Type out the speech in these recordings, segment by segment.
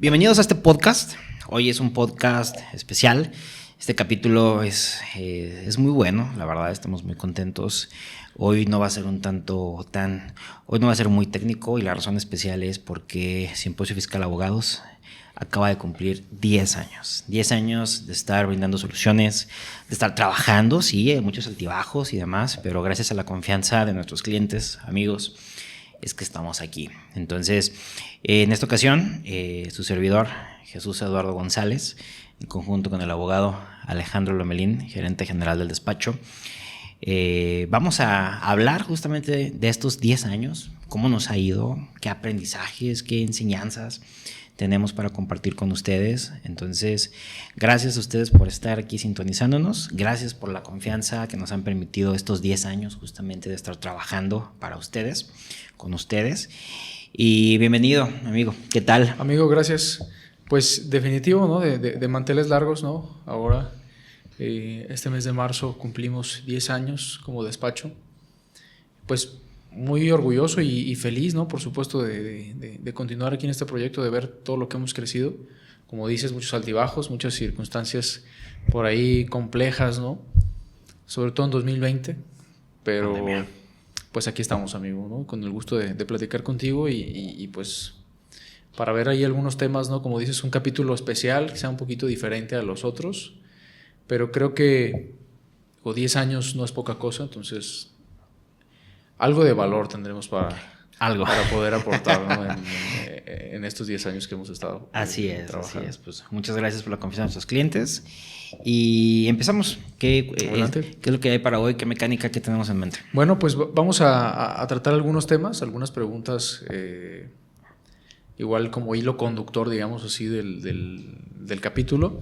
Bienvenidos a este podcast. Hoy es un podcast especial. Este capítulo es muy bueno, la verdad, estamos muy contentos. Hoy no va a ser hoy no va a ser muy técnico, y la razón especial es porque Simposio Fiscal Abogados acaba de cumplir 10 años. 10 años de estar brindando soluciones, de estar trabajando, sí, hay muchos altibajos y demás, pero gracias a la confianza de nuestros clientes, amigos, es que estamos aquí. Entonces, en esta ocasión, su servidor, Jesús Eduardo González, en conjunto con el abogado Alejandro Lomelín, gerente general del despacho, vamos a hablar justamente de estos 10 años, cómo nos ha ido, qué aprendizajes, qué enseñanzas tenemos para compartir con ustedes. Entonces, gracias a ustedes por estar aquí sintonizándonos, gracias por la confianza que nos han permitido estos 10 años justamente de estar trabajando para ustedes, con ustedes. Y bienvenido, amigo, ¿qué tal? Amigo, gracias. Pues definitivo, ¿no? De manteles largos, ¿no? Ahora, este mes de marzo cumplimos 10 años como despacho. Pues muy orgulloso y feliz, ¿no? Por supuesto, de continuar aquí en este proyecto, de ver todo lo que hemos crecido. Como dices, muchos altibajos, muchas circunstancias por ahí complejas, ¿no? Sobre todo en 2020, pero pandemia. Pues aquí estamos, amigo, ¿no? Con el gusto de platicar contigo y pues para ver ahí algunos temas, ¿no? Como dices, un capítulo especial, que sea un poquito diferente a los otros, pero creo que 10 años no es poca cosa, entonces algo de valor tendremos para poder aportar, ¿no? en estos 10 años que hemos estado trabajando. Así es. Pues muchas gracias por la confianza de nuestros clientes. Y empezamos. ¿Qué es lo que hay para hoy? ¿Qué mecánica que tenemos en mente? Bueno, pues vamos a tratar algunos temas, algunas preguntas, igual como hilo conductor, digamos así, del capítulo.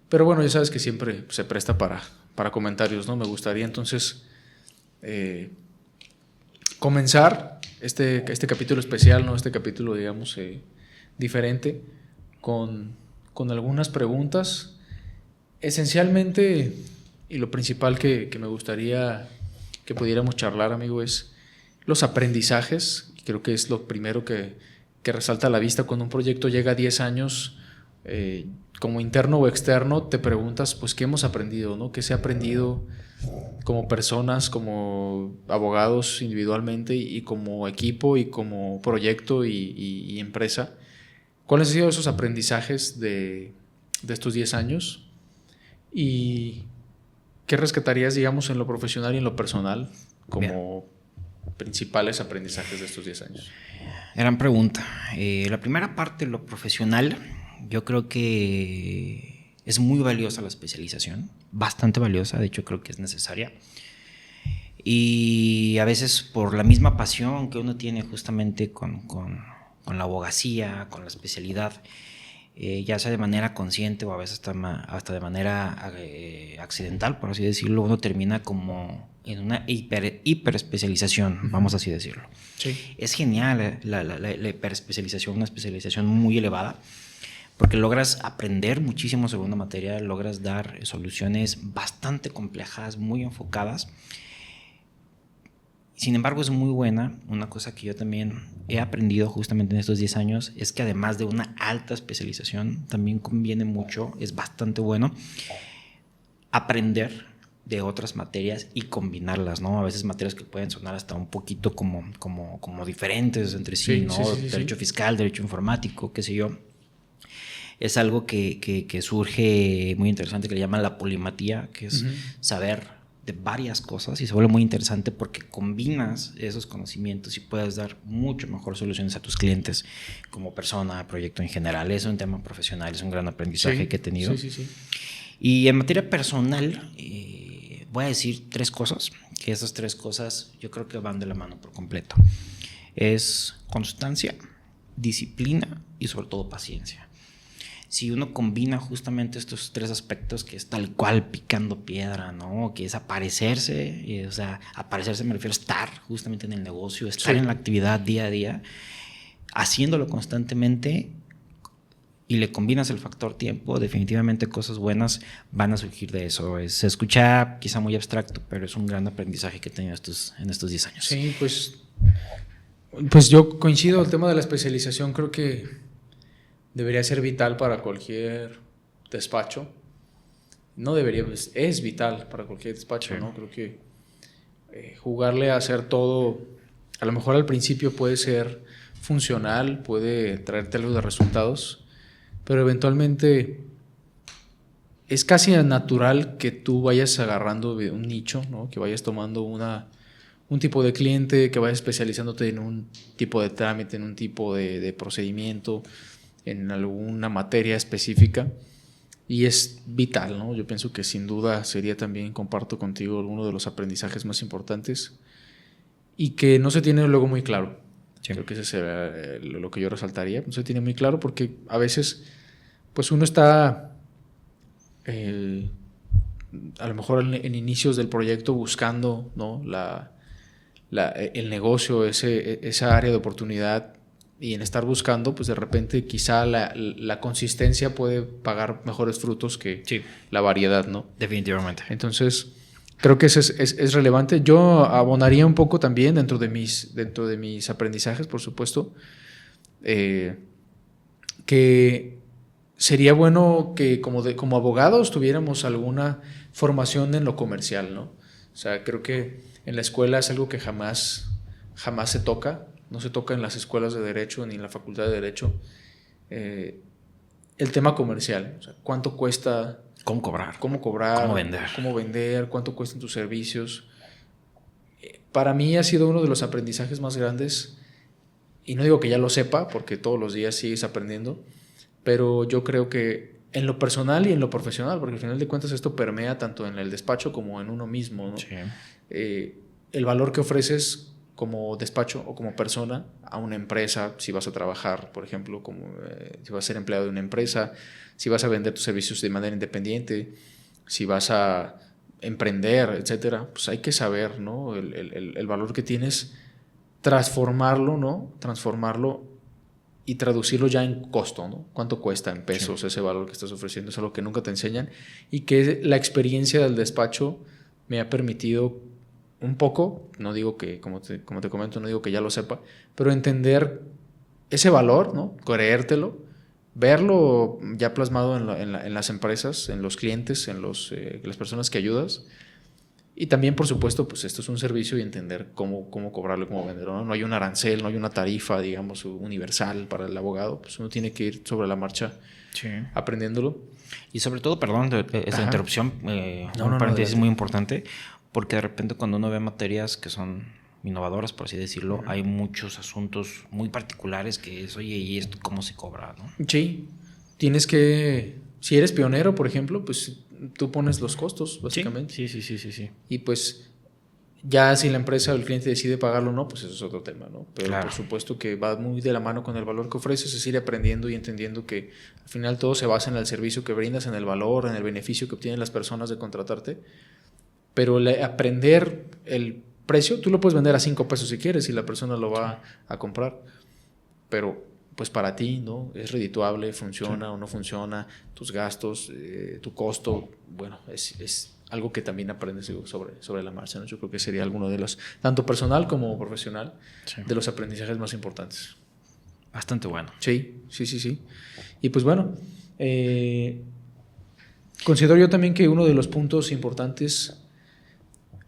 Pero bueno, ya sabes que siempre se presta para comentarios, ¿no? Me gustaría entonces comenzar este capítulo especial, ¿no? Este capítulo, digamos, diferente, con algunas preguntas. Esencialmente, y lo principal que me gustaría que pudiéramos charlar, amigo, es los aprendizajes. Creo que es lo primero que resalta a la vista cuando un proyecto llega a 10 años. Como interno o externo, te preguntas, pues, ¿qué hemos aprendido, ¿no? ¿Qué se ha aprendido como personas, como abogados individualmente y como equipo y como proyecto y empresa? ¿Cuáles han sido esos aprendizajes de estos 10 años? ¿Y qué rescatarías, digamos, en lo profesional y en lo personal como principales aprendizajes de estos 10 años? Gran pregunta. La primera parte, lo profesional, yo creo que es muy valiosa la especialización, bastante valiosa, de hecho creo que es necesaria. Y a veces por la misma pasión que uno tiene justamente con la abogacía, con la especialidad, ya sea de manera consciente o a veces hasta de manera accidental, por así decirlo, uno termina como en una hiper especialización, vamos así decirlo. Sí. Es genial la hiperespecialización, una especialización muy elevada, porque logras aprender muchísimo sobre una materia, logras dar soluciones bastante complejas, muy enfocadas. Sin embargo, es muy buena. Una cosa que yo también he aprendido justamente en estos 10 años es que además de una alta especialización, también conviene mucho, es bastante bueno, aprender de otras materias y combinarlas, ¿no? A veces materias que pueden sonar hasta un poquito como diferentes entre sí, ¿no? Sí, derecho fiscal, derecho informático, qué sé yo. Es algo que surge muy interesante, que le llaman la polimatía, que es saber de varias cosas, y se vuelve muy interesante porque combinas esos conocimientos y puedes dar mucho mejor soluciones a tus clientes como persona, proyecto en general. Es un tema profesional, es un gran aprendizaje que he tenido. Sí. Y en materia personal, voy a decir 3 cosas, que esas 3 cosas yo creo que van de la mano por completo. Es constancia, disciplina y sobre todo paciencia. Si uno combina justamente estos 3 aspectos, que es tal cual picando piedra, ¿no? Que es aparecerse, o sea, aparecerse me refiero a estar justamente en el negocio, estar en la actividad día a día, haciéndolo constantemente, y le combinas el factor tiempo, definitivamente cosas buenas van a surgir de eso. Se escucha quizá muy abstracto, pero es un gran aprendizaje que he tenido en estos 10 años. Sí, pues yo coincido. El tema de la especialización creo que debería ser vital para cualquier despacho. No debería, es vital para cualquier despacho, ¿no? Creo que jugarle a hacer todo, a lo mejor al principio puede ser funcional, puede traerte algo de resultados, pero eventualmente es casi natural que tú vayas agarrando un nicho, ¿no? Que vayas tomando un tipo de cliente, que vayas especializándote en un tipo de trámite, en un tipo de procedimiento, en alguna materia específica. Y es vital, ¿no? Yo pienso que sin duda sería también, comparto contigo, uno de los aprendizajes más importantes y que no se tiene luego muy claro. Sí. Creo que ese sería lo que yo resaltaría. No se tiene muy claro porque a veces pues uno está a lo mejor en inicios del proyecto buscando, ¿no? el negocio, esa área de oportunidad, y en estar buscando, pues de repente quizá la consistencia puede pagar mejores frutos que la variedad, ¿no? Definitivamente. Entonces, creo que eso es relevante. Yo abonaría un poco también dentro de mis aprendizajes, por supuesto, que sería bueno que como abogados tuviéramos alguna formación en lo comercial, ¿no? O sea, creo que en la escuela es algo que jamás se toca. No se toca en las escuelas de Derecho ni en la Facultad de Derecho. El tema comercial, o sea, cuánto cuesta. ¿Cómo cobrar? Cómo vender. Cómo vender, cuánto cuestan tus servicios. Para mí ha sido uno de los aprendizajes más grandes, y no digo que ya lo sepa, porque todos los días sigues aprendiendo, pero yo creo que en lo personal y en lo profesional, porque al final de cuentas esto permea tanto en el despacho como en uno mismo, ¿no? Sí. El valor que ofreces como despacho o como persona a una empresa, si vas a trabajar, por ejemplo, si vas a ser empleado de una empresa, si vas a vender tus servicios de manera independiente, si vas a emprender, etcétera, pues hay que saber, ¿no? el valor que tienes, transformarlo, ¿no? Transformarlo y traducirlo ya en costo, ¿no? ¿Cuánto cuesta en pesos ese valor que estás ofreciendo? Es algo que nunca te enseñan y que la experiencia del despacho me ha permitido un poco, no digo que, como te comento, no digo que ya lo sepa, pero entender ese valor, ¿no? Creértelo, verlo ya plasmado en las empresas, en los clientes, en las personas que ayudas. Y también, por supuesto, pues esto es un servicio y entender cómo cobrarlo, cómo venderlo, ¿no? No hay un arancel, no hay una tarifa, digamos, universal para el abogado. Pues uno tiene que ir sobre la marcha aprendiéndolo. Y sobre todo, perdón, esa interrupción, un paréntesis muy importante, porque de repente cuando uno ve materias que son innovadoras, por así decirlo, hay muchos asuntos muy particulares que es, oye, ¿y esto cómo se cobra, no? Sí, tienes que, si eres pionero, por ejemplo, pues tú pones los costos, básicamente. Sí. Y pues ya si la empresa o el cliente decide pagarlo o no, pues eso es otro tema, ¿no? Pero claro, por supuesto que va muy de la mano con el valor que ofreces, es ir aprendiendo y entendiendo que al final todo se basa en el servicio que brindas, en el valor, en el beneficio que obtienen las personas de contratarte. Pero aprender el precio, tú lo puedes vender a 5 pesos si quieres y la persona lo va a comprar. Pero pues para ti, ¿no? Es redituable, funciona o no funciona, tus gastos, tu costo, bueno, es algo que también aprendes sobre la marcha, ¿no? Yo creo que sería alguno de los, tanto personal como profesional, de los aprendizajes más importantes. Bastante bueno. Sí. Y pues bueno, considero yo también que uno de los puntos importantes,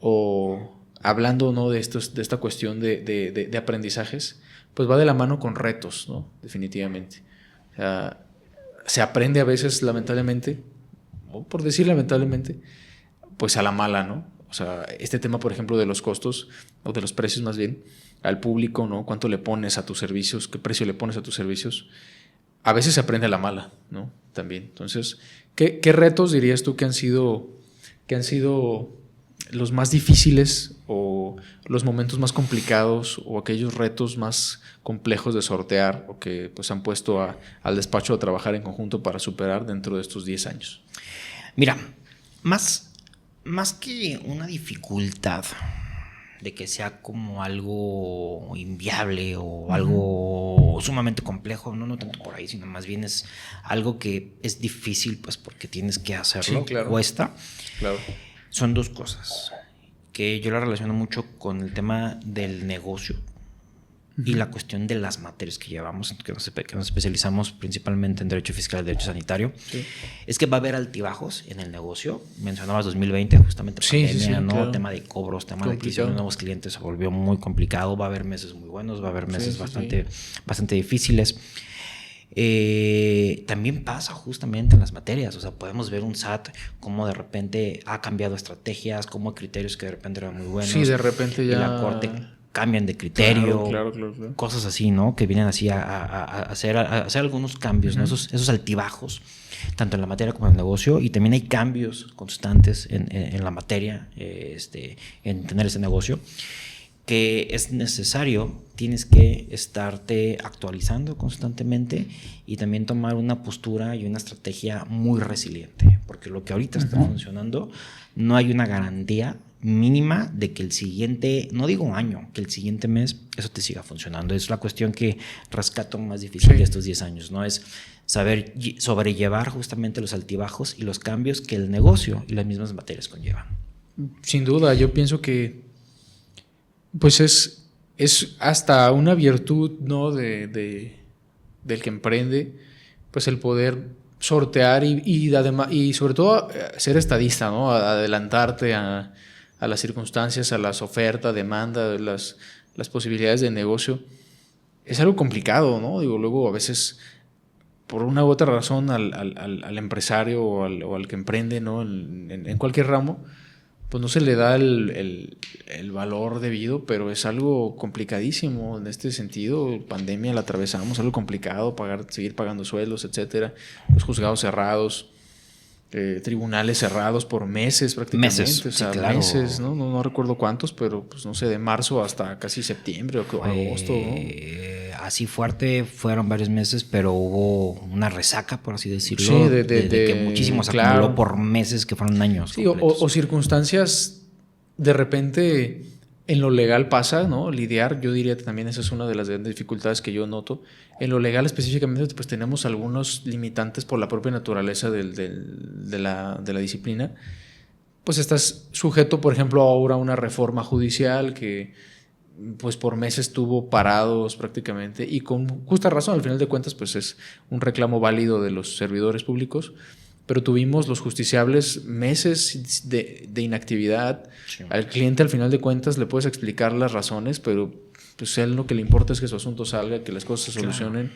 o hablando, ¿no? de esta cuestión de aprendizajes, pues va de la mano con retos, ¿no? Definitivamente. O sea, se aprende a veces, lamentablemente, o por decir lamentablemente, pues a la mala, ¿no? O sea, este tema, por ejemplo, de los costos, o de los precios más bien, al público, ¿no? ¿Cuánto le pones a tus servicios? ¿Qué precio le pones a tus servicios? A veces se aprende a la mala, ¿no? También. Entonces, ¿qué retos dirías tú que han sido los más difíciles, o los momentos más complicados, o aquellos retos más complejos de sortear, o que pues han puesto al despacho a trabajar en conjunto para superar dentro de estos 10 años? Mira, más que una dificultad de que sea como algo inviable o algo sumamente complejo, no tanto por ahí, sino más bien es algo que es difícil, pues porque tienes que hacerlo, sí, claro. Cuesta. Claro. Son dos cosas que yo la relaciono mucho con el tema del negocio. y la cuestión de las materias que llevamos, que nos especializamos principalmente en Derecho Fiscal y Derecho Sanitario, es que va a haber altibajos en el negocio. Mencionabas 2020, justamente pandemia, ¿no? Claro. Tema de cobros, tema de adquisición de nuevos clientes se volvió muy complicado. Va a haber meses muy buenos, va a haber meses bastante difíciles. También pasa justamente en las materias, o sea, podemos ver un SAT como de repente ha cambiado estrategias, como criterios que de repente eran muy buenos. Sí, de repente ya... Y la Corte cambian de criterio, claro. Cosas así, ¿no? Que vienen así a hacer algunos cambios, ¿no? Esos altibajos, tanto en la materia como en el negocio, y también hay cambios constantes en la materia, en tener ese negocio, que es necesario, tienes que estarte actualizando constantemente y también tomar una postura y una estrategia muy resiliente, porque lo que ahorita está funcionando, no hay una garantía mínima de que el siguiente, no digo año, que el siguiente mes eso te siga funcionando. Es la cuestión que rescato más difícil de estos 10 años, ¿no? Es saber sobrellevar justamente los altibajos y los cambios que el negocio y las mismas materias conllevan. Sin duda, yo pienso que pues es hasta una virtud, ¿no? del que emprende, pues el poder sortear y sobre todo ser estadista, ¿no? Adelantarte a las circunstancias, a las ofertas, demanda, las posibilidades de negocio. Es algo complicado, ¿no? Digo, luego a veces por una u otra razón al empresario o al que emprende, ¿no? En cualquier ramo, pues no se le da el valor debido, pero es algo complicadísimo en este sentido. Pandemia la atravesamos, algo complicado, seguir pagando sueldos, etcétera, los juzgados cerrados, tribunales cerrados por meses prácticamente, meses, ¿no? No recuerdo cuántos, pero pues no sé, de marzo hasta casi septiembre o agosto, ¿no? Así fuerte fueron varios meses, pero hubo una resaca, por así decirlo, sí, de que muchísimo se acumuló por meses que fueron años. Sí, o circunstancias de repente en lo legal pasa, ¿no? Lidiar, yo diría que también esa es una de las grandes dificultades que yo noto. En lo legal específicamente, pues tenemos algunos limitantes por la propia naturaleza de la disciplina. Pues estás sujeto, por ejemplo, ahora a una reforma judicial que pues por meses estuvo parados prácticamente y con justa razón. Al final de cuentas, pues es un reclamo válido de los servidores públicos, pero tuvimos los justiciables meses de inactividad. Sí. Al cliente, al final de cuentas, le puedes explicar las razones, pero pues a él lo que le importa es que su asunto salga, que las cosas se solucionen.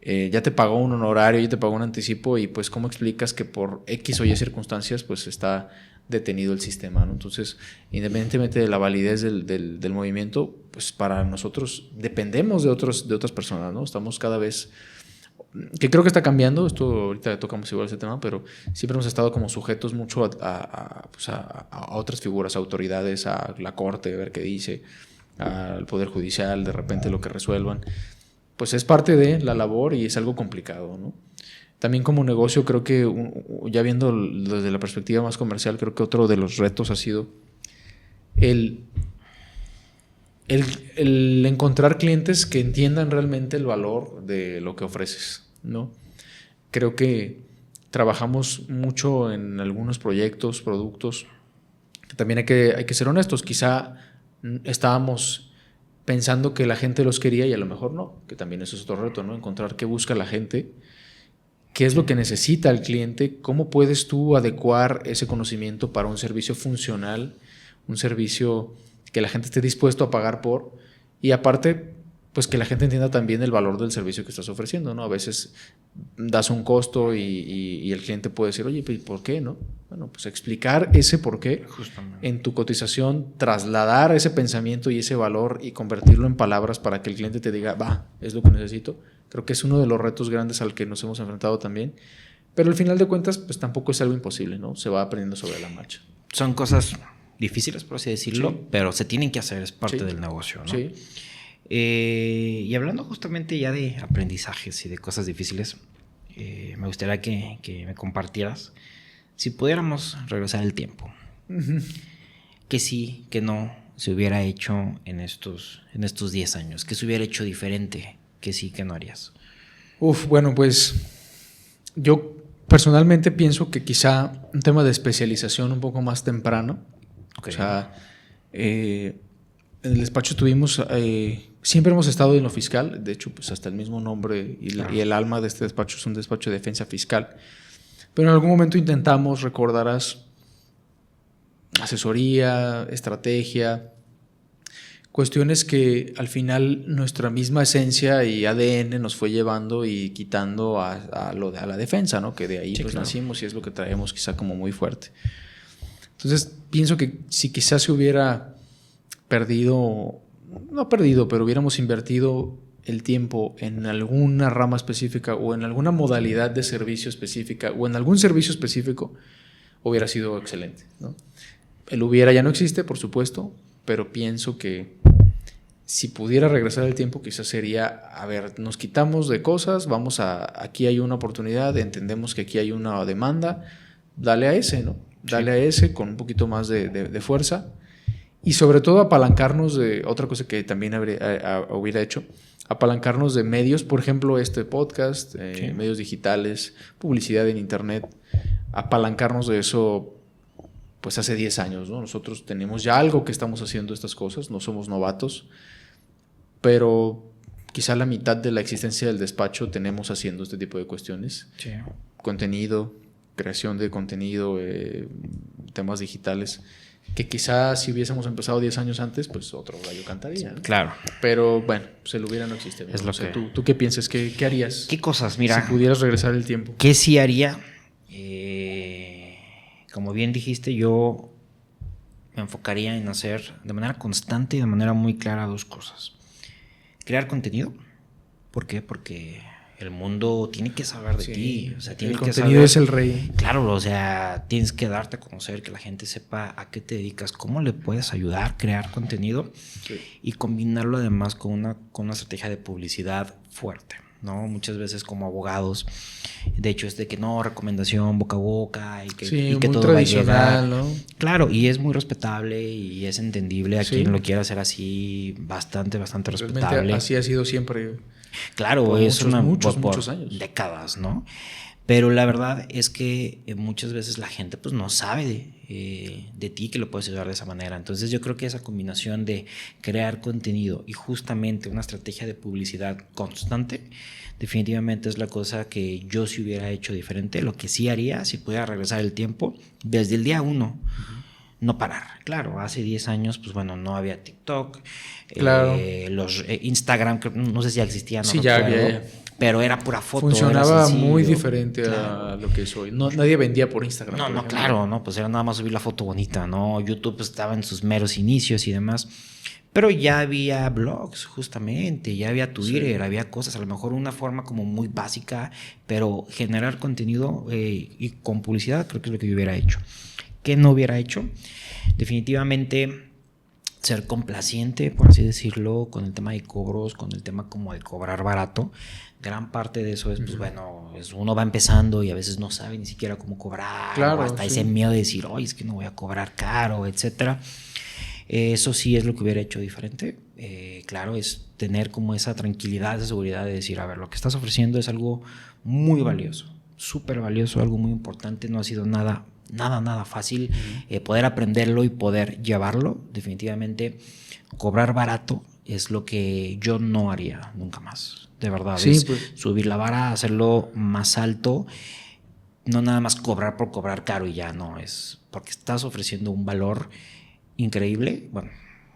Ya te pagó un honorario, ya te pagó un anticipo, y pues ¿cómo explicas que por X o Y circunstancias pues está detenido el sistema, ¿no? Entonces, independientemente de la validez del movimiento, pues para nosotros dependemos de otras personas, ¿no? Estamos cada vez, que creo que está cambiando, esto ahorita tocamos igual ese tema, pero siempre hemos estado como sujetos mucho a otras figuras, autoridades, a la corte, a ver qué dice, al poder judicial, de repente lo que resuelvan. Pues es parte de la labor y es algo complicado, ¿no? También como negocio creo que, ya viendo desde la perspectiva más comercial, creo que otro de los retos ha sido el encontrar clientes que entiendan realmente el valor de lo que ofreces, ¿no? Creo que trabajamos mucho en algunos proyectos, productos, que también hay que ser honestos. Quizá estábamos pensando que la gente los quería y a lo mejor no, que también eso es otro reto, ¿no? Encontrar qué busca la gente, qué es lo que necesita el cliente, cómo puedes tú adecuar ese conocimiento para un servicio funcional, un servicio que la gente esté dispuesto a pagar por, y aparte, pues que la gente entienda también el valor del servicio que estás ofreciendo, ¿no? A veces das un costo y el cliente puede decir, oye, ¿por qué, no? Bueno, pues explicar ese por qué en tu cotización, trasladar ese pensamiento y ese valor y convertirlo en palabras para que el cliente te diga, va, es lo que necesito. Creo que es uno de los retos grandes al que nos hemos enfrentado también. Pero al final de cuentas, pues tampoco es algo imposible, ¿no? Se va aprendiendo sobre la marcha. Son cosas difíciles, por así decirlo, pero se tienen que hacer, es parte del negocio, ¿no? Sí. Y hablando justamente ya de aprendizajes y de cosas difíciles, me gustaría que me compartieras, si pudiéramos regresar el tiempo, que sí, que no se hubiera hecho en estos 10 años, que se hubiera hecho diferente, que sí, que no harías. Bueno, pues yo personalmente pienso que quizá un tema de especialización un poco más temprano. Okay. O sea, en el despacho tuvimos siempre hemos estado en lo fiscal, de hecho, pues hasta el mismo nombre y el alma de este despacho es un despacho de defensa fiscal. Pero en algún momento intentamos, recordarás, asesoría, estrategia, cuestiones que al final nuestra misma esencia y ADN nos fue llevando y quitando a la defensa, ¿no? Que de ahí pues nacimos y es lo que traemos quizá como muy fuerte. Entonces pienso que si quizás se hubiera perdido, no perdido, pero hubiéramos invertido el tiempo en alguna rama específica o en alguna modalidad de servicio específica o en algún servicio específico, hubiera sido excelente, ¿no? El hubiera ya no existe, por supuesto, pero pienso que si pudiera regresar el tiempo, quizás sería, a ver, nos quitamos de cosas, aquí hay una oportunidad, entendemos que aquí hay una demanda, dale a ese, ¿no? Dale a ese con un poquito más de fuerza y sobre todo apalancarnos de otra cosa que también hubiera hecho, apalancarnos de medios, por ejemplo, este podcast, medios digitales, publicidad en internet, apalancarnos de eso pues hace 10 años, ¿no? Nosotros tenemos ya algo que estamos haciendo estas cosas, no somos novatos, pero quizá la mitad de la existencia del despacho tenemos haciendo este tipo de cuestiones. Sí. Contenido, creación de contenido, temas digitales, que quizá si hubiésemos empezado 10 años antes, pues otro gallo cantaría, ¿no? Claro. Pero bueno, pues el hubiera no existe. Es lo que... ¿Tú qué piensas? ¿Qué harías? ¿Qué cosas? Mira, si pudieras regresar el tiempo. ¿Qué sí haría? Como bien dijiste, yo me enfocaría en hacer de manera constante y de manera muy clara dos cosas. Crear contenido. ¿Por qué? Porque el mundo tiene que saber de ti. O sea, tiene el que contenido saber, es el rey. Claro, o sea, tienes que darte a conocer, que la gente sepa a qué te dedicas, cómo le puedes ayudar a crear contenido y combinarlo además con una estrategia de publicidad fuerte, ¿no? Muchas veces como abogados, de hecho es de que no, recomendación boca a boca y que todo va a llegar, ¿no? Claro, y es muy respetable y es entendible a quien lo quiera hacer así, bastante respetable. Realmente así ha sido siempre. Claro, por es muchos años. Décadas, ¿no? Pero la verdad es que muchas veces la gente pues no sabe de ti, que lo puedes ayudar de esa manera. Entonces yo creo que esa combinación de crear contenido y justamente una estrategia de publicidad constante definitivamente es la cosa que yo sí hubiera hecho diferente. Lo que sí haría, si pudiera regresar el tiempo, desde el día 1, no parar. Claro, hace 10 años, pues bueno, no había TikTok, claro. Los Instagram, no sé si ya existían, no sí, recuerdo, ya. Pero era pura foto. Funcionaba muy diferente a lo que es hoy. No, nadie vendía por Instagram. No, claro, no, pues era nada más subir la foto bonita, ¿no? YouTube pues, estaba en sus meros inicios y demás. Pero ya había blogs, justamente, ya había Twitter, había cosas, a lo mejor una forma como muy básica, pero generar contenido y con publicidad creo que es lo que yo hubiera hecho. ¿Qué no hubiera hecho? Definitivamente ser complaciente, por así decirlo, con el tema de cobros, con el tema como de cobrar barato. Gran parte de eso es, pues bueno, uno va empezando y a veces no sabe ni siquiera cómo cobrar, claro, o hasta ese miedo de decir, oye, es que no voy a cobrar caro, etcétera. Eso sí es lo que hubiera hecho diferente. Claro, es tener como esa tranquilidad, esa seguridad de decir, a ver, lo que estás ofreciendo es algo muy valioso, súper valioso, algo muy importante, no ha sido nada fácil poder aprenderlo y poder llevarlo. Definitivamente cobrar barato es lo que yo no haría nunca más, de verdad. Sí, es pues, subir la vara, hacerlo más alto, no nada más cobrar por cobrar caro y ya, no, es porque estás ofreciendo un valor increíble. Bueno,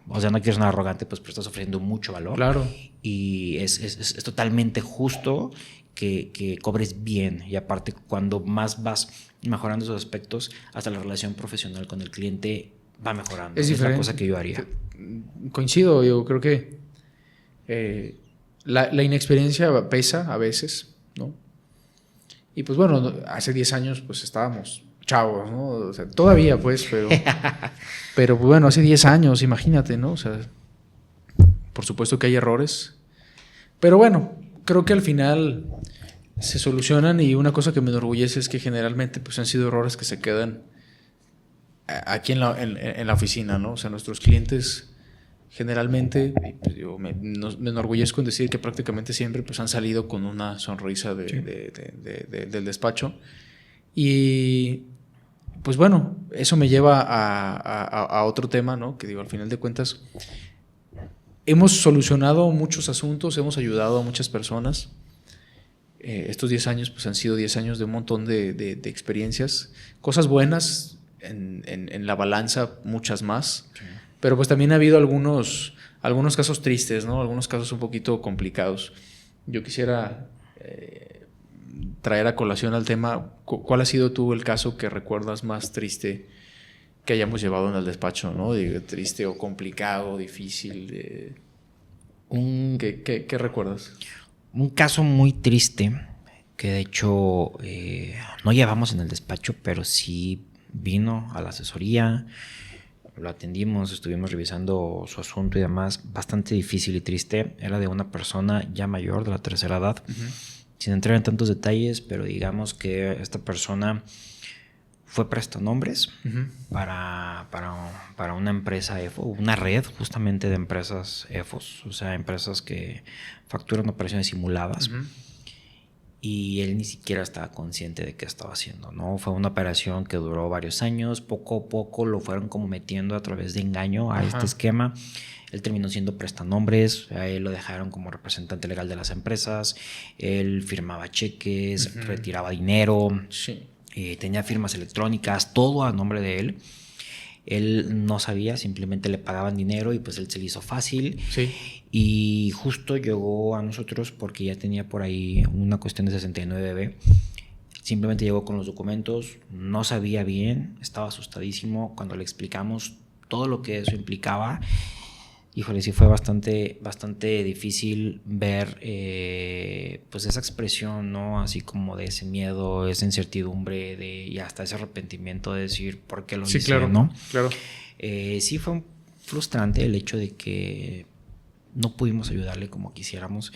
o sea, no quiero sonar arrogante, pues, pero estás ofreciendo mucho valor. Claro. Y es totalmente justo que cobres bien. Y aparte, cuando más vas mejorando esos aspectos, hasta la relación profesional con el cliente va mejorando. Es diferente. La cosa que yo haría. Coincido, yo creo que la inexperiencia pesa a veces, ¿no? Y pues bueno, hace 10 años pues estábamos chavos, ¿no? O sea, todavía pues, pero bueno, hace 10 años, imagínate, ¿no? O sea, por supuesto que hay errores, pero bueno, creo que al final se solucionan y una cosa que me enorgullece es que generalmente pues han sido errores que se quedan aquí en la oficina, ¿no? O sea, nuestros clientes generalmente, pues, me enorgullezco en decir que prácticamente siempre pues han salido con una sonrisa del despacho. Y pues bueno, eso me lleva a otro tema, ¿no? Que digo, al final de cuentas, hemos solucionado muchos asuntos, hemos ayudado a muchas personas. Estos 10 años pues han sido 10 años de un montón de experiencias, cosas buenas en la balanza, muchas más, sí. Pero pues también ha habido algunos casos tristes, ¿no? Algunos casos un poquito complicados. Yo quisiera traer a colación al tema, ¿cuál ha sido tú el caso que recuerdas más triste que hayamos llevado en el despacho, ¿no? Triste o complicado, difícil. ¿Qué recuerdas? Un caso muy triste que de hecho no llevamos en el despacho, pero sí vino a la asesoría, lo atendimos, estuvimos revisando su asunto y demás, bastante difícil y triste. Era de una persona ya mayor, de la tercera edad, sin entrar en tantos detalles, pero digamos que esta persona fue prestanombres para una empresa EFO, una red justamente de empresas EFOs, o sea, empresas que facturan operaciones simuladas. Y él ni siquiera estaba consciente de qué estaba haciendo, ¿no? Fue una operación que duró varios años, poco a poco lo fueron como metiendo a través de engaño a este esquema. Él terminó siendo prestanombres, a él lo dejaron como representante legal de las empresas, él firmaba cheques, retiraba dinero, tenía firmas electrónicas, todo a nombre de él. Él no sabía, simplemente le pagaban dinero y pues él se le hizo fácil. Sí. Y justo llegó a nosotros porque ya tenía por ahí una cuestión de 69B. Simplemente llegó con los documentos, no sabía bien, estaba asustadísimo. Cuando le explicamos todo lo que eso implicaba, híjole, sí fue bastante difícil ver pues esa expresión, ¿no? Así como de ese miedo, esa incertidumbre y hasta ese arrepentimiento de decir por qué lo hice, claro, ¿no? Claro. Sí fue frustrante el hecho de que no pudimos ayudarle como quisiéramos,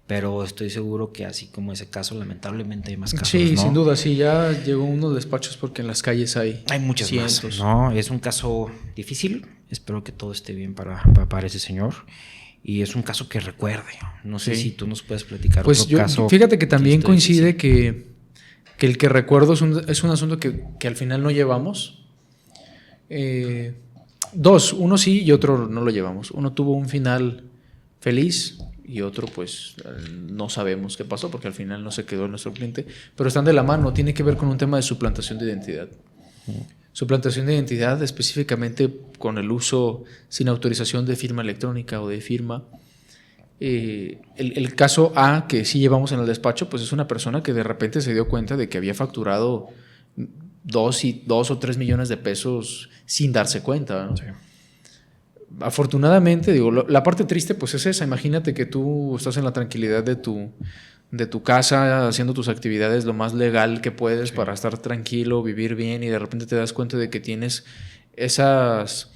pero estoy seguro que así como ese caso, lamentablemente hay más casos, sí, ¿no? Sin duda, sí, ya llegó unos despachos porque en las calles hay muchas cientos. Más, ¿no? Es un caso difícil, espero que todo esté bien para ese señor, y es un caso que recuerde. No sé si tú nos puedes platicar pues otro caso. Fíjate que también coincide que el que recuerdo es un asunto que al final no llevamos. Dos, uno sí y otro no lo llevamos. Uno tuvo un final feliz y otro pues no sabemos qué pasó porque al final no se quedó en nuestro cliente, pero están de la mano. Tiene que ver con un tema de suplantación de identidad. Suplantación de identidad específicamente con el uso sin autorización de firma electrónica o de firma. El caso A que sí llevamos en el despacho pues es una persona que de repente se dio cuenta de que había facturado 2 o 3 millones de pesos sin darse cuenta, ¿no? Sí. Afortunadamente, la parte triste pues es esa. Imagínate que tú estás en la tranquilidad de tu casa haciendo tus actividades lo más legal que puedes para estar tranquilo, vivir bien, y de repente te das cuenta de que tienes esas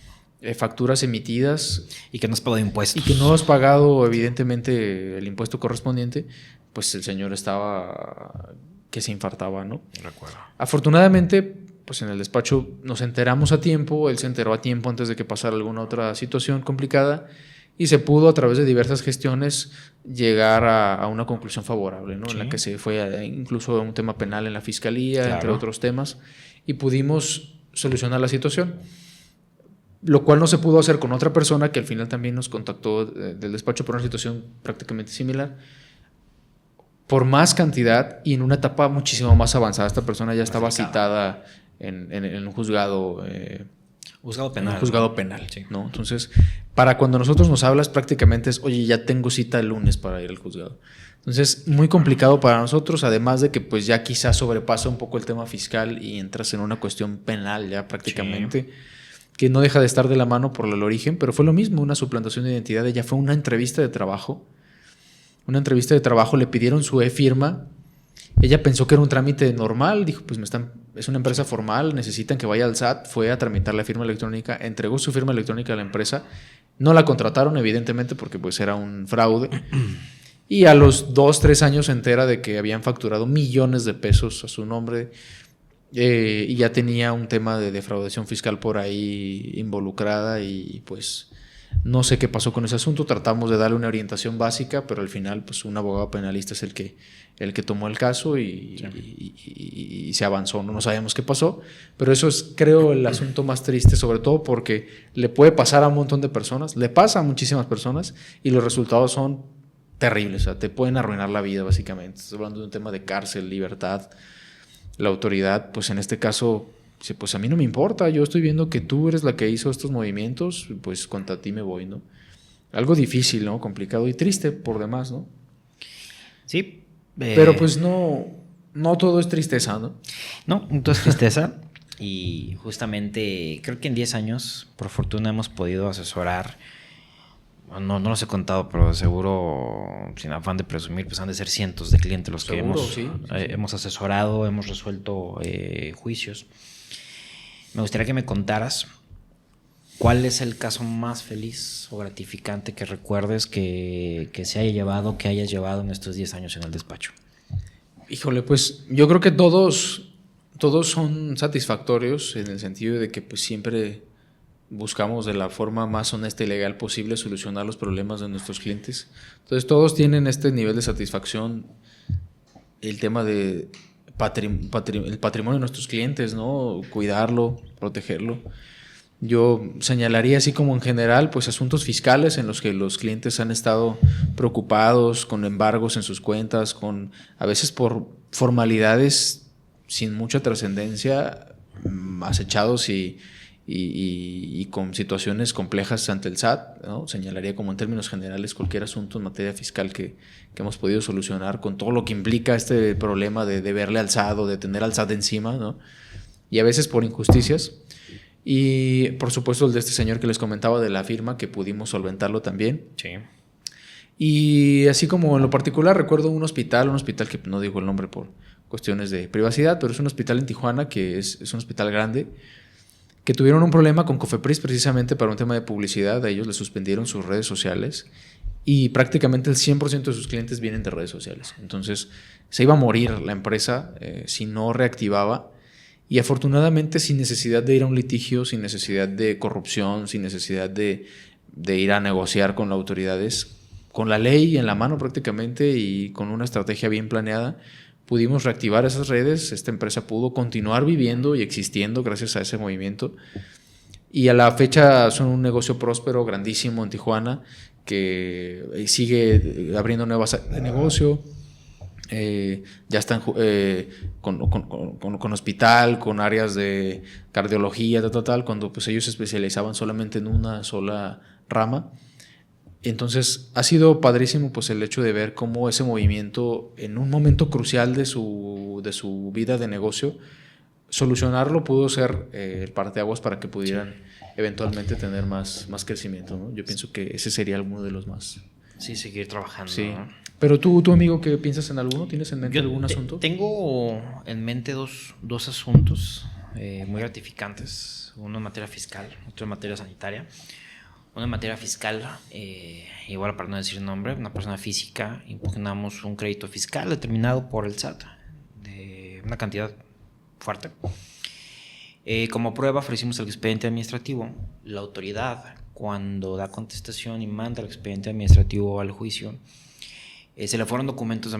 facturas emitidas y que no has pagado impuestos. Y que no has pagado evidentemente el impuesto correspondiente, pues el señor estaba que se infartaba, ¿no? Recuerdo. Afortunadamente, pues en el despacho nos enteramos a tiempo, él se enteró a tiempo antes de que pasara alguna otra situación complicada y se pudo a través de diversas gestiones llegar a una conclusión favorable, ¿no? Sí. En la que se fue incluso a un tema penal en la fiscalía, entre otros temas, y pudimos solucionar la situación, lo cual no se pudo hacer con otra persona que al final también nos contactó del despacho por una situación prácticamente similar, por más cantidad y en una etapa muchísimo más avanzada. Esta persona ya estaba citada en un juzgado penal. En un juzgado penal, sí. ¿No? Entonces, para cuando nosotros nos hablas, prácticamente es, oye, ya tengo cita el lunes para ir al juzgado. Entonces, muy complicado para nosotros, además de que pues ya quizás sobrepasa un poco el tema fiscal y entras en una cuestión penal ya prácticamente, sí, que no deja de estar de la mano por el origen, pero fue lo mismo, una suplantación de identidad. Ella fue una entrevista de trabajo. Le pidieron su e-firma. Ella pensó que era un trámite normal, dijo, pues es una empresa formal, necesitan que vaya al SAT, fue a tramitar la firma electrónica, entregó su firma electrónica a la empresa, no la contrataron evidentemente porque pues era un fraude, y a los 2-3 años se entera de que habían facturado millones de pesos a su nombre, y ya tenía un tema de defraudación fiscal por ahí involucrada, y pues No sé qué pasó con ese asunto, tratamos de darle una orientación básica, pero al final pues un abogado penalista es el que tomó el caso y se avanzó, no sabemos qué pasó, pero eso es, creo, el asunto más triste, sobre todo porque le puede pasar a un montón de personas, le pasa a muchísimas personas y los resultados son terribles, o sea, te pueden arruinar la vida básicamente. Estás hablando de un tema de cárcel, libertad, la autoridad, pues en este caso, pues a mí no me importa, yo estoy viendo que tú eres la que hizo estos movimientos, pues contra ti me voy, ¿no? Algo difícil, ¿no? Complicado y triste por demás, ¿no? Sí. Pero pues no todo es tristeza, ¿no? No todo es tristeza. Y justamente creo que en 10 años, por fortuna, hemos podido asesorar. No los he contado, pero seguro, sin afán de presumir, pues han de ser cientos de clientes los que hemos asesorado, hemos resuelto juicios. Me gustaría que me contaras cuál es el caso más feliz o gratificante que recuerdes que se haya llevado, que hayas llevado en estos 10 años en el despacho. Híjole, pues yo creo que todos son satisfactorios en el sentido de que pues siempre buscamos de la forma más honesta y legal posible solucionar los problemas de nuestros clientes. Entonces todos tienen este nivel de satisfacción, el tema de el patrimonio de nuestros clientes, ¿no? Cuidarlo, protegerlo. Yo señalaría así como en general, pues asuntos fiscales en los que los clientes han estado preocupados con embargos en sus cuentas, con a veces por formalidades sin mucha trascendencia, acechados y con situaciones complejas ante el SAT, ¿no? Señalaría como en términos generales cualquier asunto en materia fiscal que hemos podido solucionar con todo lo que implica este problema de verle al SAT o de tener al SAT encima, ¿no? Y a veces por injusticias. Y por supuesto el de este señor que les comentaba de la firma, que pudimos solventarlo también. Sí. Y así como en lo particular recuerdo un hospital que no digo el nombre por cuestiones de privacidad, pero es un hospital en Tijuana que es un hospital grande, que tuvieron un problema con Cofepris precisamente para un tema de publicidad. A ellos les suspendieron sus redes sociales y prácticamente el 100% de sus clientes vienen de redes sociales. Entonces se iba a morir la empresa si no reactivaba, y afortunadamente sin necesidad de ir a un litigio, sin necesidad de corrupción, sin necesidad de ir a negociar con las autoridades, con la ley en la mano prácticamente y con una estrategia bien planeada, pudimos reactivar esas redes. Esta empresa pudo continuar viviendo y existiendo gracias a ese movimiento. Y a la fecha son un negocio próspero, grandísimo en Tijuana, que sigue abriendo nuevas áreas de negocio. Ya están con hospital, con áreas de cardiología, cuando pues ellos se especializaban solamente en una sola rama. Entonces ha sido padrísimo pues el hecho de ver cómo ese movimiento en un momento crucial de su vida de negocio, solucionarlo pudo ser el parteaguas para que pudieran eventualmente tener más crecimiento, ¿no? Yo pienso que ese sería uno de los más. Sí, seguir trabajando. Sí. ¿No? Pero tú amigo, ¿qué piensas en alguno? ¿Tienes en mente algún asunto? Tengo en mente dos asuntos muy gratificantes. Uno en materia fiscal, otro en materia sanitaria. Uno en materia fiscal, igual para no decir nombre, una persona física, impugnamos un crédito fiscal determinado por el SAT de una cantidad fuerte. Como prueba ofrecimos el expediente administrativo. La autoridad, cuando da contestación y manda el expediente administrativo al juicio, se le fueron documentos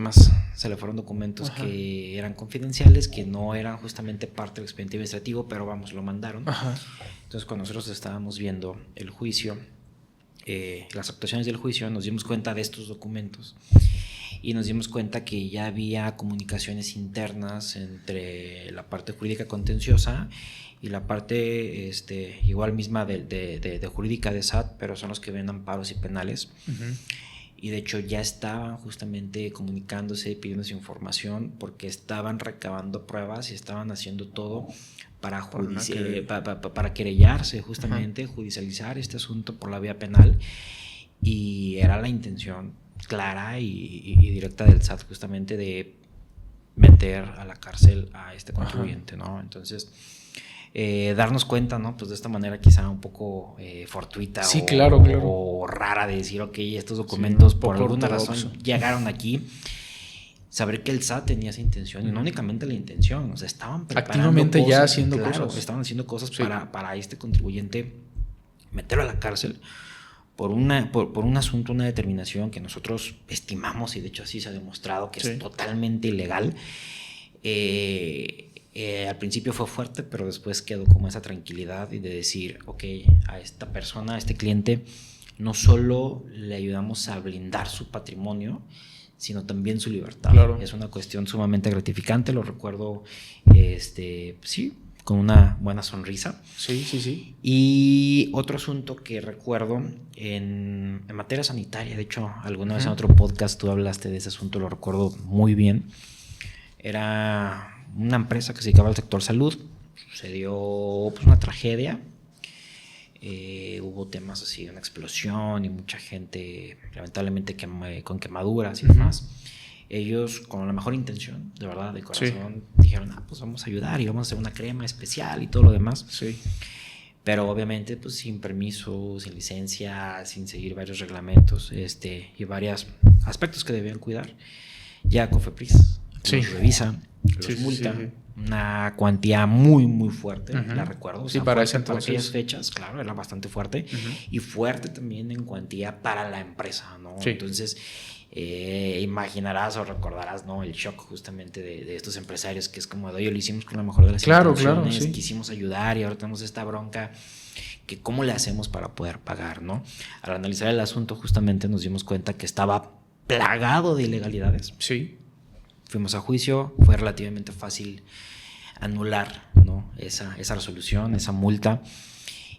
Ajá. que eran confidenciales, que no eran justamente parte del expediente administrativo, pero vamos, lo mandaron. Ajá. Entonces, cuando nosotros estábamos viendo el juicio, las actuaciones del juicio, nos dimos cuenta de estos documentos y nos dimos cuenta que ya había comunicaciones internas entre la parte jurídica contenciosa y la parte igual misma de jurídica de SAT, pero son los que ven amparos y penales. Uh-huh. Y de hecho ya estaban justamente comunicándose, pidiéndose información, porque estaban recabando pruebas y estaban haciendo todo para querellarse justamente, uh-huh, judicializar este asunto por la vía penal. Y era la intención clara y directa del SAT justamente de meter a la cárcel a este contribuyente, uh-huh, ¿no? Entonces, darnos cuenta, ¿no? Pues de esta manera quizá un poco fortuita, sí, o, claro. o rara de decir, ok, estos documentos sí, por alguna ortodoxo. razón llegaron aquí. Saber que el SAT tenía esa intención, y no únicamente la intención, o sea, estaban preparando activamente cosas, ya haciendo cosas. Estaban haciendo cosas sí, para este contribuyente meterlo a la cárcel, por un asunto, una determinación que nosotros estimamos, y de hecho así se ha demostrado que es totalmente ilegal. Al principio fue fuerte, pero después quedó como esa tranquilidad y de decir, ok, a esta persona, a este cliente, no solo le ayudamos a blindar su patrimonio, sino también su libertad. Claro. Es una cuestión sumamente gratificante, lo recuerdo, sí, con una buena sonrisa. Sí. Y otro asunto que recuerdo en materia sanitaria, de hecho, alguna vez en otro podcast tú hablaste de ese asunto, lo recuerdo muy bien. Era una empresa que se dedicaba al sector salud. Sucedió pues una tragedia. Hubo temas así, una explosión y mucha gente, lamentablemente, con quemaduras y demás. Ellos, con la mejor intención, de verdad, de corazón, dijeron, pues vamos a ayudar y vamos a hacer una crema especial y todo lo demás. Sí. Pero obviamente, pues sin permiso, sin licencia, sin seguir varios reglamentos y varios aspectos que debían cuidar. Ya Cofepris los revisa, los multa. Sí. Una cuantía muy, muy fuerte, la recuerdo. O sea, para ese entonces. Para aquellas fechas, claro, era bastante fuerte. Y fuerte también en cuantía para la empresa, ¿no? Sí. Entonces, imaginarás o recordarás, ¿no? El shock justamente de estos empresarios, que es como de, oye, lo hicimos con la mejor de las intenciones, sí. Quisimos ayudar y ahora tenemos esta bronca, que cómo le hacemos para poder pagar, ¿no? Al analizar el asunto, justamente nos dimos cuenta que estaba plagado de ilegalidades. Sí. Fuimos a juicio, fue relativamente fácil anular, ¿no? esa resolución, esa multa,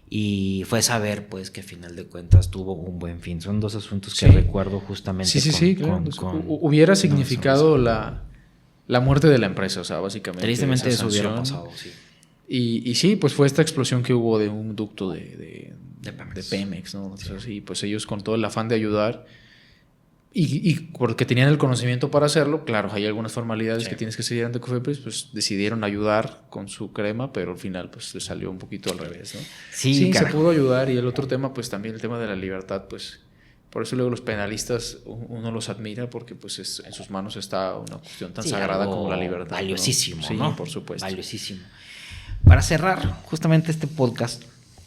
y fue saber, pues, que a final de cuentas tuvo un buen fin. Son dos asuntos que recuerdo justamente. Claro. Hubiera significado la muerte de la empresa, o sea, básicamente. Tristemente eso hubiera pasado, sí. Y sí, pues fue esta explosión que hubo de un ducto de Pemex, ¿no? Entonces, sí, pues ellos con todo el afán de ayudar y porque tenían el conocimiento para hacerlo, claro, hay algunas formalidades que tienes que seguir ante Cofepris, pues decidieron ayudar con su crema, pero al final pues le salió un poquito al revés, ¿no? Sí, se pudo ayudar. Y el otro tema, pues también el tema de la libertad, pues por eso luego los penalistas uno los admira, porque pues en sus manos está una cuestión tan sagrada como la libertad. Valiosísimo, ¿no? Sí, ¿no? por supuesto. Valiosísimo. Para cerrar justamente este podcast,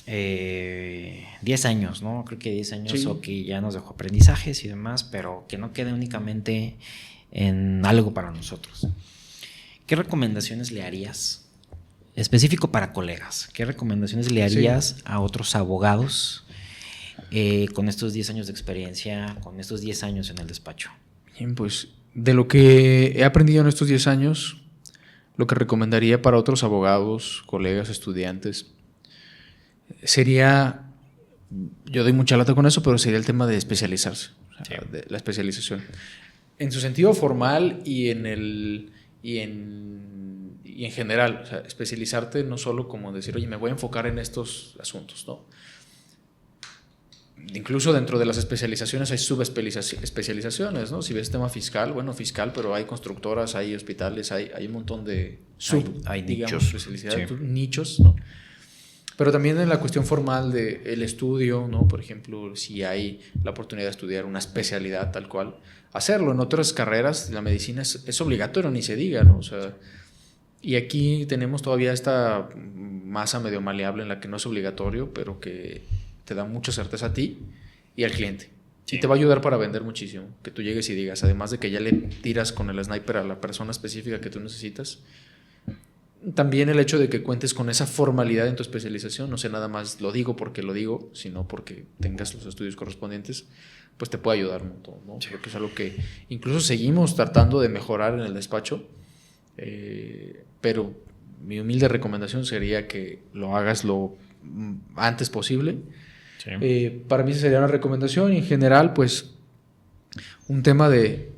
10 años, ¿no? Creo que 10 años o que ya nos dejó aprendizajes y demás, pero que no quede únicamente en algo para nosotros. ¿Qué recomendaciones le harías, específico para colegas, qué recomendaciones le harías a otros abogados con estos 10 años de experiencia, con estos 10 años en el despacho? Bien, pues de lo que he aprendido en estos 10 años, lo que recomendaría para otros abogados, colegas, estudiantes, sería, yo doy mucha lata con eso, pero sería el tema de especializarse, o sea, de la especialización. En su sentido formal y en general, o sea, especializarte no solo como decir, oye, me voy a enfocar en estos asuntos, ¿no? Incluso dentro de las especializaciones hay subespecializaciones, ¿no? Si ves tema fiscal, bueno, fiscal, pero hay constructoras, hay hospitales, hay un montón de hay digamos, nichos, especialidades, nichos, ¿no? Pero también en la cuestión formal del estudio, ¿no? Por ejemplo, si hay la oportunidad de estudiar una especialidad tal cual, hacerlo. En otras carreras la medicina es obligatorio, ni se diga, ¿no? O sea, y aquí tenemos todavía esta masa medio maleable en la que no es obligatorio, pero que te da mucha certeza a ti y al cliente. Sí. Y te va a ayudar para vender muchísimo. Que tú llegues y digas, además de que ya le tiras con el sniper a la persona específica que tú necesitas, también el hecho de que cuentes con esa formalidad en tu especialización, no sé, nada más lo digo porque lo digo, sino porque tengas los estudios correspondientes, pues te puede ayudar un montón, ¿no? Sí. Creo que es algo que incluso seguimos tratando de mejorar en el despacho, pero mi humilde recomendación sería que lo hagas lo antes posible. Sí. Para mí esa sería una recomendación, y en general, pues, un tema de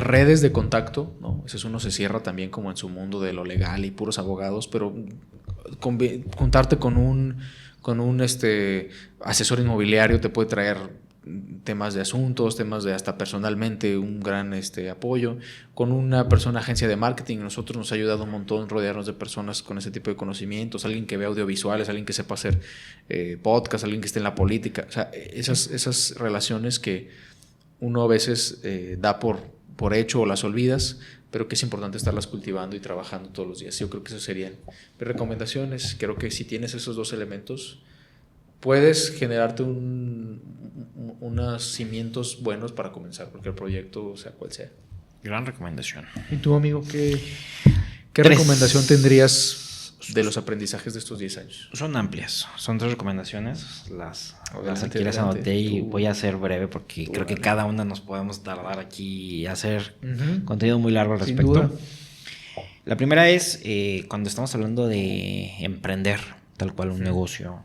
redes de contacto, ¿no? Ese uno se cierra también como en su mundo de lo legal y puros abogados, pero contarte con un asesor inmobiliario te puede traer temas de asuntos, temas de hasta personalmente un gran apoyo. Con una persona, agencia de marketing, nosotros nos ha ayudado un montón rodearnos de personas con ese tipo de conocimientos, alguien que vea audiovisuales, alguien que sepa hacer podcast, alguien que esté en la política, o sea, esas relaciones que uno a veces da por hecho o las olvidas, pero que es importante estarlas cultivando y trabajando todos los días. Yo creo que esas serían mis recomendaciones. Creo que si tienes esos dos elementos, puedes generarte unos cimientos buenos para comenzar cualquier proyecto, sea cual sea. Gran recomendación. ¿Y tú, amigo, qué Tres. recomendación tendrías de los aprendizajes de estos 10 años? Son amplias, son 3 recomendaciones. Las aquí las adelante. anoté y voy a ser breve porque creo que cada una nos podemos tardar aquí y hacer contenido muy largo al Sin respecto. duda. La primera es cuando estamos hablando de emprender tal cual un negocio.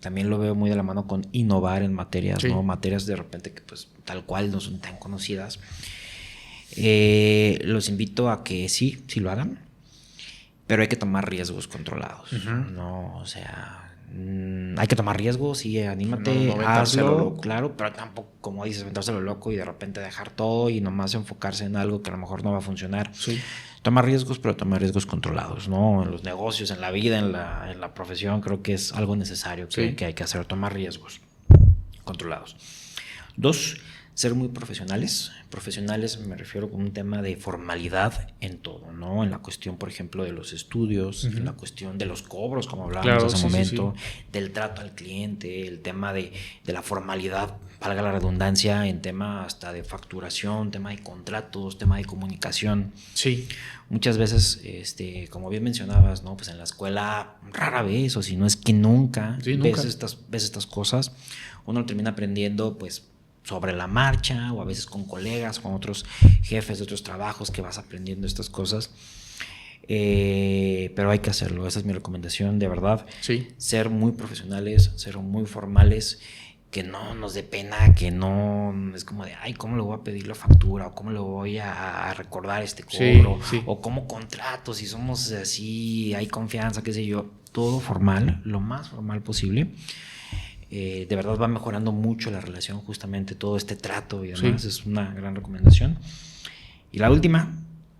También lo veo muy de la mano con innovar en materias, ¿no? Materias de repente que pues tal cual no son tan conocidas. Los invito a que sí lo hagan, pero hay que tomar riesgos controlados, ¿no? O sea, hay que tomar riesgos, sí, anímate, hazlo, claro, pero tampoco, como dices, aventárselo loco y de repente dejar todo y nomás enfocarse en algo que a lo mejor no va a funcionar. Sí. Tomar riesgos, pero tomar riesgos controlados, ¿no? En los negocios, en la vida, en la profesión, creo que es algo necesario que hay que hacer, tomar riesgos controlados. 2, ser muy profesionales. Profesionales me refiero con un tema de formalidad en todo, ¿no? En la cuestión, por ejemplo, de los estudios, en la cuestión de los cobros, como hablábamos hace un momento, del trato al cliente, el tema de la formalidad, valga la redundancia, en tema hasta de facturación, tema de contratos, tema de comunicación. Sí. Muchas veces, como bien mencionabas, ¿no? Pues en la escuela rara vez, o si no es que nunca, ves estas cosas. Uno lo termina aprendiendo, pues, sobre la marcha, o a veces con colegas, con otros jefes de otros trabajos que vas aprendiendo estas cosas. Pero hay que hacerlo, esa es mi recomendación, de verdad. Sí. Ser muy profesionales, ser muy formales, que no nos dé pena, que no es como de, ay, ¿cómo le voy a pedir la factura? O ¿cómo le voy a recordar este cobro? O ¿cómo contrato? Si somos así, hay confianza, qué sé yo. Todo formal, lo más formal posible. De verdad va mejorando mucho la relación, justamente todo este trato y demás. Es una gran recomendación. Y la última,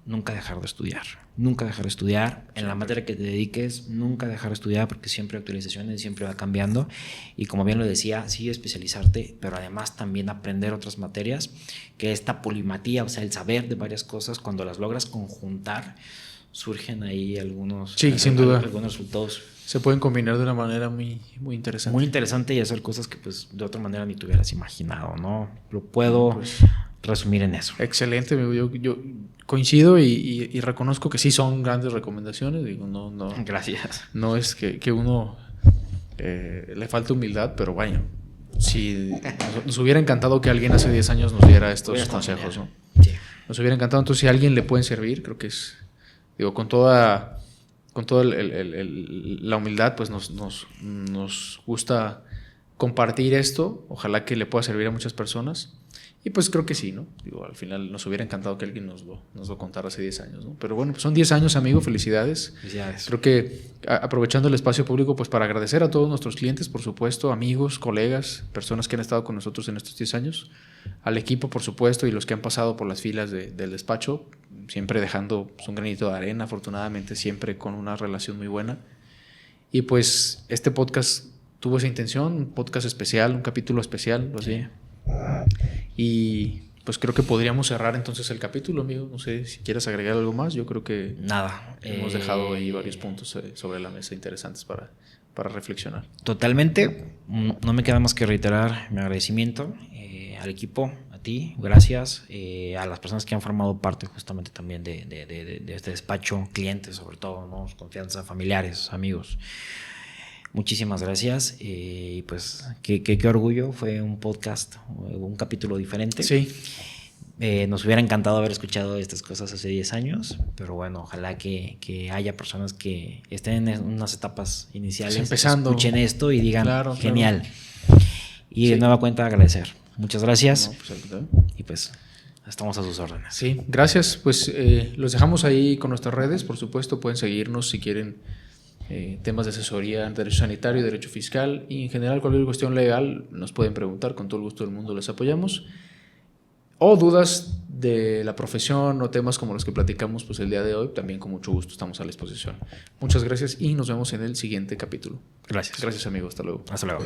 nunca dejar de estudiar. Nunca dejar de estudiar. En la materia que te dediques, nunca dejar de estudiar, porque siempre hay actualizaciones, siempre va cambiando. Y como bien lo decía, sí especializarte, pero además también aprender otras materias, que esta polimatía, o sea, el saber de varias cosas, cuando las logras conjuntar, surgen ahí algunos, sin duda, algunos resultados. Se pueden combinar de una manera muy, muy interesante. Muy interesante y hacer cosas que pues de otra manera ni te hubieras imaginado, ¿no? Lo puedo resumir en eso. Excelente, yo coincido y reconozco que sí son grandes recomendaciones. Digo, no, gracias. No es que uno le falte humildad, pero bueno, si nos hubiera encantado que alguien hace 10 años nos diera estos consejos, ¿no? Sí. Nos hubiera encantado, entonces si a alguien le pueden servir, creo que es, digo, con toda la humildad, pues nos gusta compartir esto. Ojalá que le pueda servir a muchas personas. Y pues creo que sí, ¿no? Digo, al final nos hubiera encantado que alguien nos lo contara hace 10 años, ¿no? Pero bueno, pues son 10 años, amigo, felicidades. Creo que aprovechando el espacio público, pues para agradecer a todos nuestros clientes, por supuesto, amigos, colegas, personas que han estado con nosotros en estos 10 años, al equipo, por supuesto, y los que han pasado por las filas del despacho, siempre dejando un granito de arena, afortunadamente, siempre con una relación muy buena. Y pues este podcast tuvo esa intención, un podcast especial, un capítulo especial, lo sé. Y pues creo que podríamos cerrar entonces el capítulo, amigo. No sé si quieres agregar algo más. Yo creo que nada. Hemos dejado ahí varios puntos sobre la mesa interesantes para reflexionar. Totalmente. No me queda más que reiterar mi agradecimiento al equipo, a ti, gracias, a las personas que han formado parte justamente también de este despacho, clientes sobre todo, ¿no? Confianza, familiares, amigos. Muchísimas gracias y pues qué orgullo, fue un podcast, un capítulo diferente. Sí. Nos hubiera encantado haber escuchado estas cosas hace 10 años, pero bueno, ojalá que haya personas que estén en unas etapas iniciales, empezando, escuchen esto y digan, claro, genial. Y de nueva cuenta agradecer. Muchas gracias. Y pues estamos a sus órdenes. Sí, gracias. Pues los dejamos ahí con nuestras redes, por supuesto, pueden seguirnos si quieren. Temas de asesoría en derecho sanitario, derecho fiscal y en general cualquier cuestión legal nos pueden preguntar, con todo el gusto del mundo les apoyamos, o dudas de la profesión o temas como los que platicamos pues el día de hoy, también con mucho gusto estamos a la disposición. Muchas gracias y nos vemos en el siguiente capítulo. Gracias. Gracias, amigo, hasta luego. Hasta luego.